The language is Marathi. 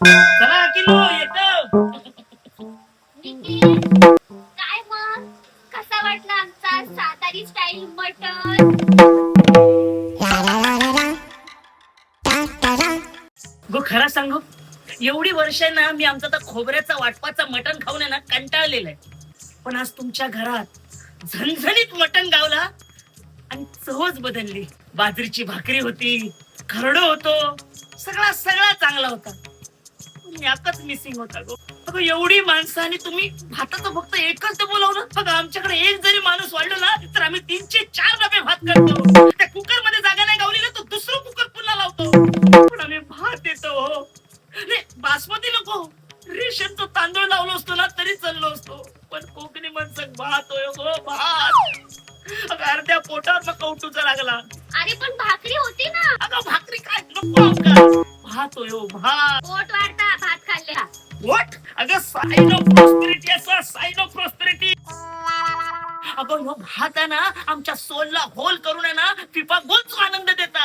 चला किलो येतो. निखिल, काय मग कसा वाटला आमचा सातारी स्टाईल मटन? गो खरा सांगू, एवढी वर्ष ना मी आमचा तर खोबऱ्याचा वाटपाचा मटण खाऊन आहे ना कंटाळलेलं आहे. पण आज तुमच्या घरात झणझणीत मटण गावला आणि चवच बदलली. बाजरीची भाकरी होती, खरडो होतो, सगळा सगळा चांगला होता. यातच मिसिंग होता गो. अगं एवढी माणसं आणि तुम्ही भाताचं फक्त एकच बोलावलं. बघा आमच्याकडे एक जरी माणूस वाढलो ना तर आम्ही 304 डबे भात करतो. त्या कुकर मध्ये जागा नाही गावली ना तर दुसरं कुकर पुन्हा लावतो. पण आम्ही भात देतो हो. नाही बासमती नको, रेशनचा तांदूळ लावलो असतो ना तरी चाललो असतो. पण कोकणी माणसं भात होय गो भात. अगं अर्ध्या पोटावर मग कौटुचा लागला. अरे पण भाकरी होती ना. अगं भाकरी काय नको आमका. भात होय भात. पोट वाढता भात खाल्ल्या. व्हॉट? अगं साइन ऑफ प्रॉस्पेरिटी असं साइन ऑफ प्रॉस्पेरिटी. अगं ह्यो भात आहे ना आमच्या सोलला होल करून आहे ना पिपा गोलचा आनंद देतो.